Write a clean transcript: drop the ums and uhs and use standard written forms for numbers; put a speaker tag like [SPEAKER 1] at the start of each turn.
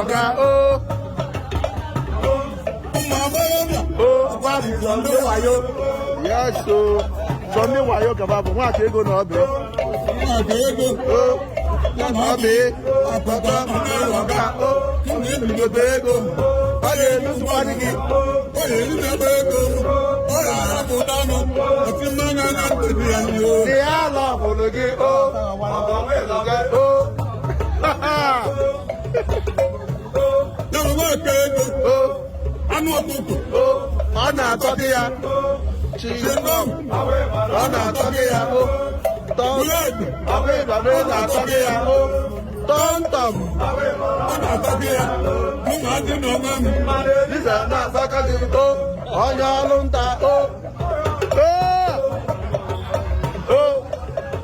[SPEAKER 1] ọ̀gá ó. Ó wá sí Sunday wayo. Yes o. Sunday wayo kaba bụ nwa aka ego na ọbị. Ó. Ọbị. Ọkpọkọ ọ̀gá ó. Igote ego. Ọ ga-elusikwa gị. Si ala ọbụlụ gị o.
[SPEAKER 2] Anụ ọkụkọ.
[SPEAKER 1] Ọ na-atọ gị ya. Ọ na-atọ gị ya o. Ọbụ na-atọ gị ya o. Tọmtọm.
[SPEAKER 2] Ọ na-atọ gị ya. Mụ na adị n'ọma m.
[SPEAKER 1] Dịsa na-atọ gị o. Onye ọrụ nta o.